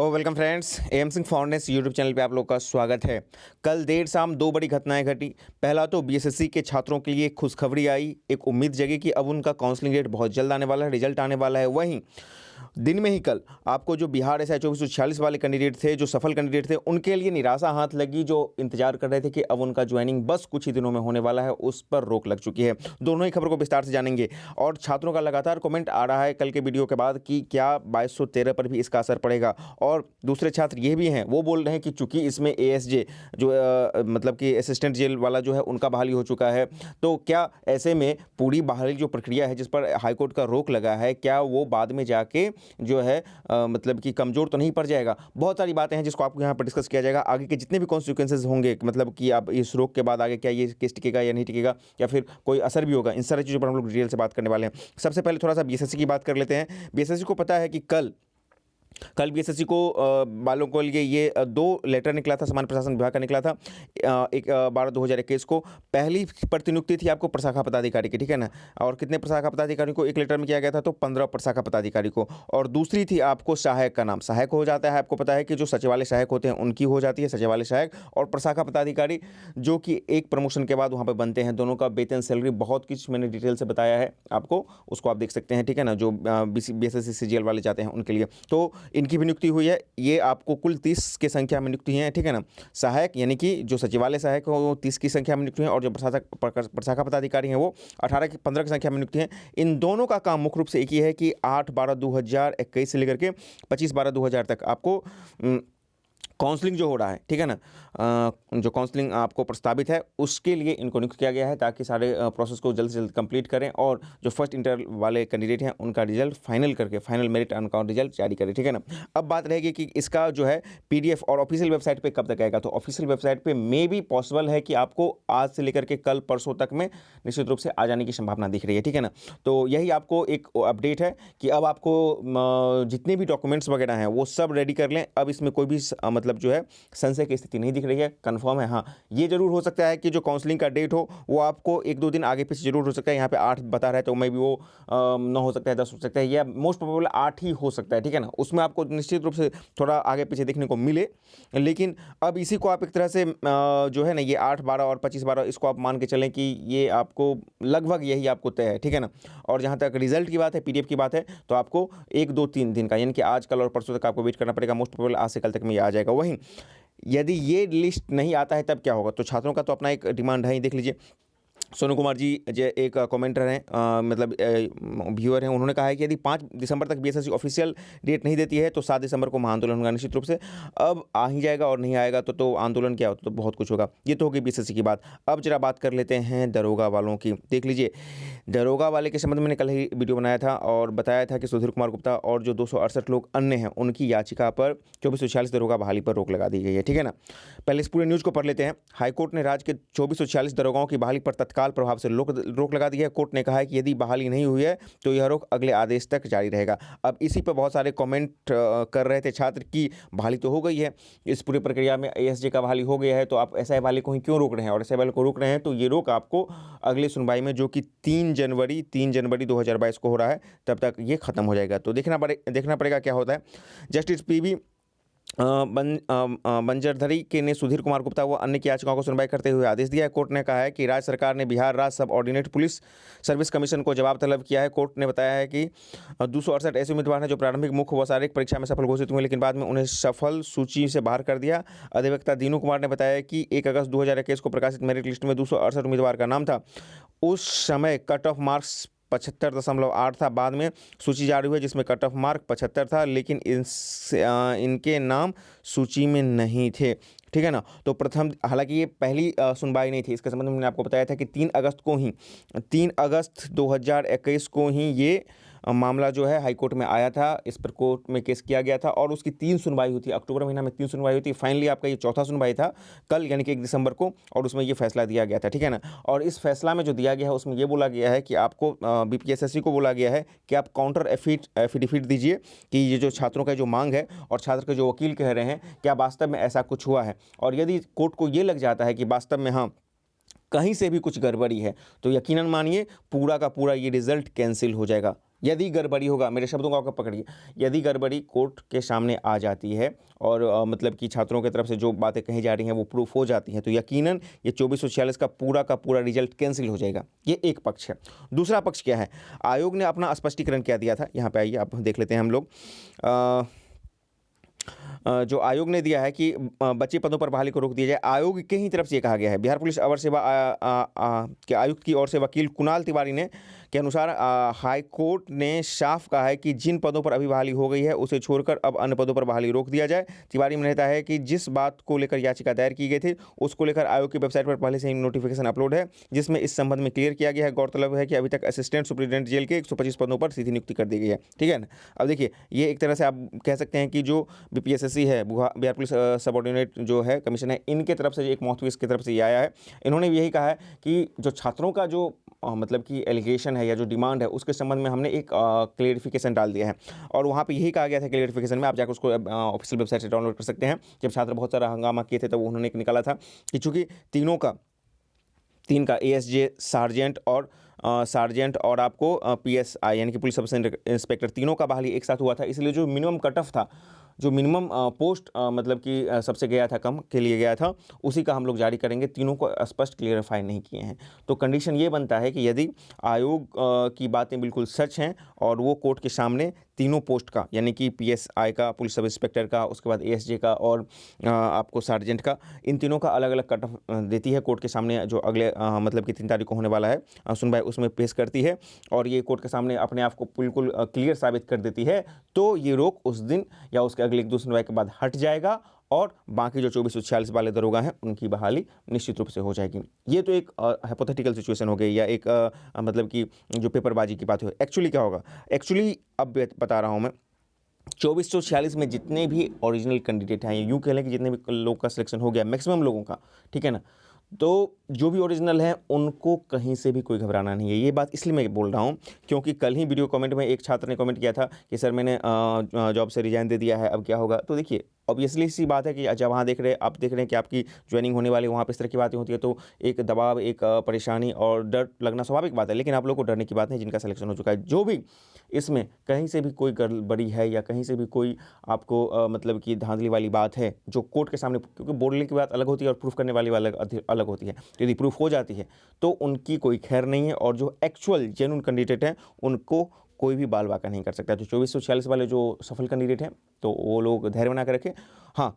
Welcome friends, M Singh फाउंडेंस YouTube channel पे आप लोग का स्वागत है। कल देर शाम दो बड़ी घटनाएं घटी। पहला तो बीएसएससी के छात्रों के लिए खुशखबरी आई, एक उम्मीद जगी कि अब उनका काउंसलिंग डेट बहुत जल्द आने वाला है, रिजल्ट आने वाला है। वहीं दिन में ही कल आपको जो बिहार एसआई 2446 वाले कैंडिडेट थे, जो सफल कैंडिडेट थे, उनके लिए निराशा हाथ लगी। जो इंतजार कर रहे थे कि अब उनका ज्वाइनिंग बस कुछ ही दिनों में होने वाला है, उस पर रोक लग चुकी है। दोनों ही खबर को विस्तार से जानेंगे। और छात्रों का लगातार कमेंट आ रहा है कल के वीडियो के बाद कि क्या 2213 पर भी इसका असर पड़ेगा। और दूसरे छात्र ये भी हैं, वो बोल रहे हैं कि चूंकि इसमें एएसजे जो मतलब कि असिस्टेंट जेल वाला जो है उनका बहाली हो चुका है, तो क्या ऐसे में पूरी बहाली जो प्रक्रिया है जिस पर हाईकोर्ट का रोक लगा है, क्या वो बाद में जाके जो है मतलब कि कमज़ोर तो नहीं पड़ जाएगा। बहुत सारी बातें हैं जिसको आपको यहाँ पर डिस्कस किया जाएगा। आगे के जितने भी कॉन्सिक्वेंसेज होंगे, मतलब कि आप इस रोक के बाद आगे क्या ये केस टिकेगा या नहीं टिकेगा, या फिर कोई असर भी होगा, इन सारी चीज़ों पर हम लोग डिटेल से बात करने वाले हैं। सबसे पहले थोड़ा सा बीएसएससी की बात कर लेते हैं। बीएसएससी को पता है कि कल बीएसएससी को वालों को लिए ये दो लेटर निकला था, सामान्य प्रशासन विभाग का निकला था। एक 12/2021 को पहली प्रतिनियुक्ति थी आपको प्रशाखा पदाधिकारी की, ठीक है ना। और कितने प्रशाखा पदाधिकारी को एक लेटर में किया गया था, तो 15 प्रशाखा पदाधिकारी को। और दूसरी थी आपको सहायक का नाम, सहायक हो जाता है, आपको पता है कि जो सचिवालय सहायक होते हैं उनकी हो जाती है सचिवालय सहायक। और प्रशाखा पदाधिकारी जो कि एक प्रमोशन के बाद वहाँ पर बनते हैं, दोनों का वेतन सैलरी बहुत कुछ मैंने डिटेल से बताया है आपको, उसको आप देख सकते हैं, ठीक है ना। जो बीएसएससी सीजीएल वाले जाते हैं उनके लिए तो इनकी भी नियुक्ति हुई है। ये आपको कुल 30 की संख्या में नियुक्ति हैं, ठीक है ना। सहायक यानी कि जो सचिवालय सहायक हो वो 30 की संख्या में नियुक्ति हैं, और जो प्रशाखा पदाधिकारी हैं वो 15 की संख्या में नियुक्ति हैं। इन दोनों का काम मुख्य रूप से एक ही है कि 8/12/2021 से लेकर के 25/12/2000 तक आपको काउंसलिंग जो हो रहा है, ठीक है ना, जो काउंसलिंग आपको प्रस्तावित है उसके लिए इनको नियुक्त किया गया है, ताकि सारे प्रोसेस को जल्द से जल्द कंप्लीट करें और जो फर्स्ट इंटर वाले कैंडिडेट हैं उनका रिजल्ट फाइनल करके फाइनल मेरिट उनका रिजल्ट जारी करें, ठीक है ना। अब बात रहेगी कि इसका जो है पीडीएफ और ऑफिशियल वेबसाइट पे कब तक आएगा। तो ऑफिशियल वेबसाइट पे मे भी पॉसिबल है कि आपको आज से लेकर के कल परसों तक में निश्चित रूप से आ जाने की संभावना दिख रही है, ठीक है ना। तो यही आपको एक अपडेट है कि अब आपको जितने भी डॉक्यूमेंट्स वगैरह हैं वो सब रेडी कर लें। अब इसमें कोई भी मतलब जो है संशय की स्थिति नहीं दिख रही है, कंफर्म है। हाँ, ये जरूर हो सकता है कि जो काउंसलिंग का डेट हो वो आपको 1-2 दिन आगे पीछे जरूर हो सकता है। यहाँ पे 8 बता रहा है, तो मैं भी वो 9 हो सकता है, 10 हो सकता है, या मोस्ट प्रोबेबल 8 ही हो सकता है, ठीक है ना। उसमें आपको निश्चित रूप से थोड़ा आगे पीछे देखने को मिले, लेकिन अब इसी को आप एक तरह से जो है ना, ये 8/12 और 25/12 इसको आप मान के चलें कि ये आपको लगभग यही आपको तय है, ठीक है ना। और जहाँ तक रिजल्ट की बात है, पीडीएफ की बात है, तो आपको 1-2-3 दिन का, यानी कि आज कल और परसों तक आपको वेट करना पड़ेगा। मोस्ट प्रोबेबल आज से कल तक में ये आ जाएगा। वहीं यदि ये लिस्ट नहीं आता है तब क्या होगा, तो छात्रों का तो अपना एक डिमांड है ही। देख लीजिए, सोनू कुमार जी जो एक कमेंटर हैं, मतलब व्यूअर हैं, उन्होंने कहा है कि यदि 5 दिसंबर तक बीएसएससी ऑफिशियल डेट नहीं देती है तो 7 दिसंबर को महाआंदोलन होगा निश्चित रूप से। अब आ ही जाएगा, और नहीं आएगा तो आंदोलन क्या होता, तो बहुत कुछ होगा। ये तो होगी बीएसएससी की बात। अब जरा बात कर लेते हैं दरोगा वालों की। देख लीजिए, दरोगा वाले के संबंध में मैंने कल ही वीडियो बनाया था और बताया था कि सुधीर कुमार गुप्ता और जो 268 लोग अन्य हैं उनकी याचिका पर 2446 दरोगा बहाली पर रोक लगा दी गई है, ठीक है ना। पहले इस पूरे न्यूज़ को पढ़ लेते हैं। हाईकोर्ट ने राज्य के 2446 दरोगाओं की बहाली पर तत्काल प्रभाव से रोक लगा दी है। कोर्ट ने कहा है कि यदि बहाली नहीं हुई है तो यह रोक अगले आदेश तक जारी रहेगा। अब इसी पर बहुत सारे कमेंट कर रहे थे छात्र की बहाली तो हो गई है, इस पूरी प्रक्रिया में एएसजे का बहाली हो गया है, तो आप एसआई वाले को ही क्यों रोक रहे हैं। और एसआई वाले को रोक रहे हैं तो ये रोक आपको अगली सुनवाई में, जो कि 3 जनवरी 2022 को हो रहा है, तब तक ये खत्म हो जाएगा। तो देखना पड़ेगा क्या होता है। जस्टिस पीबी बंजरधरी के ने सुधीर कुमार गुप्ता व अन्य की याचिकाओं को सुनवाई करते हुए आदेश दिया है। कोर्ट ने कहा है कि राज्य सरकार ने बिहार राज्य सब ऑर्डिनेट पुलिस सर्विस कमीशन को जवाब तलब किया है। कोर्ट ने बताया है कि 268 ऐसे उम्मीदवार हैं जो प्रारंभिक मुख्य व शारीरिक परीक्षा में सफल घोषित हुए, लेकिन बाद में उन्हें सफल सूची से बाहर कर दिया। अधिवक्ता दीनू कुमार ने बताया कि 1 अगस्त 2021 को प्रकाशित मेरिट लिस्ट में 268 उम्मीदवार का नाम था। उस समय कट ऑफ मार्क्स 75.8 था। बाद में सूची जारी हुई जिसमें कट ऑफ मार्क 75 था, लेकिन इनके नाम सूची में नहीं थे, ठीक है ना। तो प्रथम, हालांकि ये पहली सुनवाई नहीं थी, इसके संबंध में मैंने आपको बताया था कि 3 अगस्त 2021 को ही ये मामला जो है हाईकोर्ट में आया था, इस पर कोर्ट में केस किया गया था और उसकी 3 सुनवाई हुई थी। अक्टूबर महीना में 3 सुनवाई हुई थी। फाइनली आपका ये चौथा सुनवाई था कल, यानी कि 1 दिसंबर को, और उसमें ये फैसला दिया गया था, ठीक है ना। और इस फैसला में जो दिया गया है उसमें ये बोला गया है कि आपको बीपीएसएससी को बोला गया है कि आप काउंटर एफिडेविट दीजिए कि ये जो छात्रों का जो मांग है और छात्र के जो वकील कह रहे हैं, क्या वास्तव में ऐसा कुछ हुआ है। और यदि कोर्ट को ये लग जाता है कि वास्तव में हाँ कहीं से भी कुछ गड़बड़ी है, तो यकीनन मानिए पूरा का पूरा ये रिजल्ट कैंसिल हो जाएगा। यदि गड़बड़ी होगा, मेरे शब्दों को आपको पकड़िए, यदि गड़बड़ी कोर्ट के सामने आ जाती है और मतलब कि छात्रों की तरफ से जो बातें कही जा रही हैं वो प्रूफ हो जाती हैं, तो यकीनन ये 2446 का पूरा रिजल्ट कैंसिल हो जाएगा। ये एक पक्ष है। दूसरा पक्ष क्या है, आयोग ने अपना स्पष्टीकरण क्या दिया था, यहाँ पे आइए आप देख लेते हैं हम लोग। जो आयोग ने दिया है कि बचे पदों पर बहाली को रोक दिया जाए। आयोग के ही तरफ से ये कहा गया है। बिहार पुलिस अवर सेवा के आयुक्त की ओर से वकील कुणाल तिवारी ने के अनुसार हाई कोर्ट ने साफ कहा है कि जिन पदों पर अभी बहाली हो गई है उसे छोड़कर अब अन्य पदों पर बहाली रोक दिया जाए। तिवारी में रहता है कि जिस बात को लेकर याचिका दायर की गई थी उसको लेकर आयोग की वेबसाइट पर पहले से ही नोटिफिकेशन अपलोड है, जिसमें इस संबंध में क्लियर किया गया है। गौरतलब है कि अभी तक असिस्टेंट सुप्रीटेंडेंट जेल के 125 पदों पर सीधी नियुक्ति कर दी गई है। ठीक है ना। अब देखिए, ये एक तरह से आप कह सकते हैं कि जो बीपीएसएससी है, बिहार पुलिस सबऑर्डिनेट जो है कमीशन है, इनके तरफ से एक माउथपीस की तरफ से ये आया है। इन्होंने यही कहा है कि जो छात्रों का जो मतलब कि एलिगेशन है या जो डिमांड है उसके संबंध में हमने एक क्लेरिफिकेशन डाल दिया है, और वहाँ पे यही कहा गया था क्लेरिफिकेशन में, आप जाकर उसको ऑफिशियल वेबसाइट से डाउनलोड कर सकते हैं। जब छात्र बहुत सारा हंगामा किए थे तब उन्होंने एक निकाला था कि चूँकि तीन का एएसजे सार्जेंट और आपको पीएसआई यानी कि पुलिस सब इंस्पेक्टर तीनों का बहाली एक साथ हुआ था, इसलिए जो मिनिमम कट ऑफ था, जो मिनिमम पोस्ट मतलब कि सबसे गया था, कम के लिए गया था, उसी का हम लोग जारी करेंगे। तीनों को स्पष्ट क्लियरिफाई नहीं किए हैं। तो कंडीशन ये बनता है कि यदि आयोग की बातें बिल्कुल सच हैं और वो कोर्ट के सामने तीनों पोस्ट का यानी कि पीएसआई का, पुलिस सब इंस्पेक्टर का, उसके बाद एएसजे का और आपको सार्जेंट का, इन तीनों का अलग अलग कट ऑफ देती है कोर्ट के सामने, जो अगले मतलब कि 3 तारीख को होने वाला है सुनवाई, उसमें पेश करती है, और ये कोर्ट के सामने अपने आप को बिल्कुल क्लियर साबित कर देती है, तो ये रोक उस दिन या उसके अगले 1-2 सुनवाई के बाद हट जाएगा और बाकी जो 2446 वाले दरोगा हैं उनकी बहाली निश्चित रूप से हो जाएगी। ये तो एक हाइपोथेटिकल सिचुएशन हो गई या एक मतलब कि जो पेपरबाजी की बात हो। एक्चुअली क्या होगा, एक्चुअली अब बता रहा हूँ मैं, 2446 में जितने भी ओरिजिनल कैंडिडेट हैं, यूँ कह लें कि जितने भी लोगों का सिलेक्शन हो गया, मैक्सिमम लोगों का, ठीक है ना, तो जो भी ओरिजिनल हैं उनको कहीं से भी कोई घबराना नहीं है। ये बात इसलिए मैं बोल रहा हूँ क्योंकि कल ही वीडियो कमेंट में एक छात्र ने कमेंट किया था कि सर मैंने जॉब से रिजाइन दे दिया है, अब क्या होगा। तो देखिए, ऑब्वियसली सी बात है कि जब वहाँ देख रहे हैं कि आपकी ज्वाइनिंग होने वाली, वहाँ पर इस तरह की बातें होती है तो एक दबाव, एक परेशानी और डर लगना स्वाभाविक बात है। लेकिन आप लोग को डरने की बात नहीं, जिनका सिलेक्शन हो चुका है। जो भी इसमें कहीं से भी कोई गड़बड़ी है या कहीं से भी कोई आपको मतलब कि धांधली वाली बात है जो कोर्ट के सामने, क्योंकि बोलने की बात अलग होती है और प्रूफ करने वाली अलग होती है, तो यदि प्रूफ हो जाती है तो उनकी कोई खैर नहीं है, और जो एक्चुअल जेन्युइन कैंडिडेट हैं उनको कोई भी बाल बाका नहीं कर सकता। तो 2446 वाले जो सफल कैंडिडेट हैं तो वो लोग धैर्य बना कर रखें। हाँ,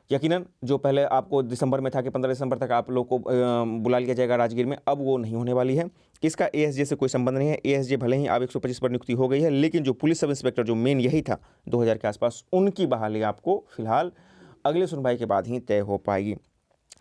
यकीनन जो पहले आपको दिसंबर में था कि 15 दिसंबर तक आप लोग को बुला लिया जाएगा राजगीर में, अब वो नहीं होने वाली है। इसका एएसजे से कोई संबंध नहीं है। एएसजे भले ही अब 125 पर नियुक्ति हो गई है, लेकिन जो पुलिस सब इंस्पेक्टर जो मेन यही था 2000 के आसपास, उनकी बहाली आपको फिलहाल अगले सुनवाई के बाद ही तय हो पाएगी।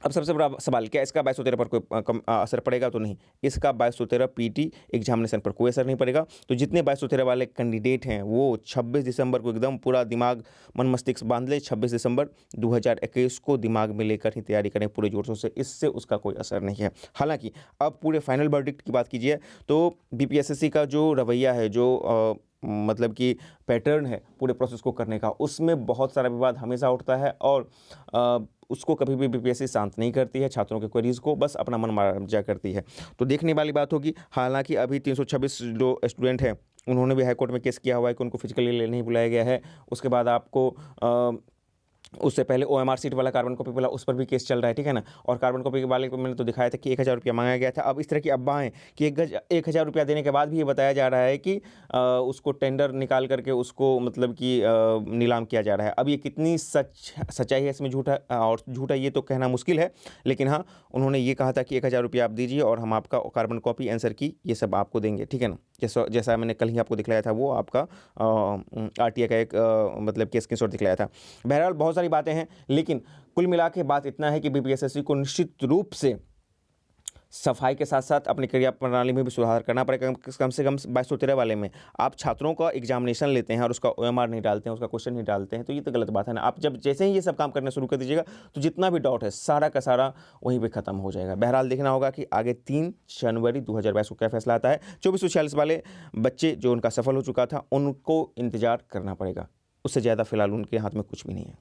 अब सबसे बड़ा सवाल, क्या इसका 2213 पर कोई असर पड़ेगा? तो नहीं, इसका 2213 पीटी एग्जामिनेशन पर कोई असर नहीं पड़ेगा। तो जितने 2213 वाले कैंडिडेट हैं वो 26 दिसंबर को एकदम पूरा दिमाग, मन मस्तिष्क बांध ले, 26 दिसंबर 2021 को दिमाग में लेकर ही तैयारी करें पूरे जोर शोर से, इससे उसका कोई असर नहीं है। हालांकि अब पूरे फाइनल वर्डिक्ट की बात कीजिए तो बीपीएसएससी का जो रवैया है, जो मतलब कि पैटर्न है पूरे प्रोसेस को करने का, उसमें बहुत सारा विवाद हमेशा उठता है और उसको कभी भी बीपीएससी शांत नहीं करती है। छात्रों के क्वेरीज को बस अपना मन मार्जा करती है। तो देखने वाली बात होगी। हालांकि अभी 326 जो स्टूडेंट हैं उन्होंने भी हाईकोर्ट में केस किया हुआ है कि उनको फिजिकली लेने नहीं बुलाया गया है। उसके बाद आपको उससे पहले ओएमआर सीट वाला कार्बन कॉपी वाला, उस पर भी केस चल रहा है, ठीक है ना। और कार्बन कॉपी वाले को मैंने तो दिखाया था कि 1000 रुपया मांगा गया था। अब इस तरह की अफवाहें कि 1000 रुपया देने के बाद भी ये बताया जा रहा है कि उसको टेंडर निकाल करके उसको मतलब कि नीलाम किया जा रहा है। अब ये कितनी सच्चाई है इसमें, झूठा ये तो कहना मुश्किल है। लेकिन हाँ, उन्होंने ये कहा था कि 1000 रुपया आप दीजिए और हम आपका कार्बन कॉपी, आंसर की, ये सब आपको देंगे, ठीक है ना। जैसा मैंने कल ही आपको दिखलाया था, वो आपका आरटीआई का एक मतलब कि स्क्रीनशॉट दिखलाया था। बहरहाल बहुत सारी बातें हैं, लेकिन कुल मिला के बात इतना है कि बीपीएसएससी को निश्चित रूप से सफाई के साथ साथ अपनी क्रिया प्रणाली में भी सुधार करना पड़ेगा। कम से कम 2213 वाले में आप छात्रों का एग्जामिनेशन लेते हैं और उसका ओएमआर नहीं डालते हैं, उसका क्वेश्चन नहीं डालते हैं, तो ये तो गलत बात है ना। आप जब जैसे ही ये सब काम करना शुरू कर दीजिएगा तो जितना भी डाउट है सारा का सारा वहीं पर खत्म हो जाएगा। बहरहाल देखना होगा कि आगे 3 जनवरी 2022 को क्या फैसला आता है। 2446 वाले बच्चे जो उनका सफल हो चुका था उनको इंतजार करना पड़ेगा, उससे ज़्यादा फिलहाल उनके हाथ में कुछ भी नहीं है।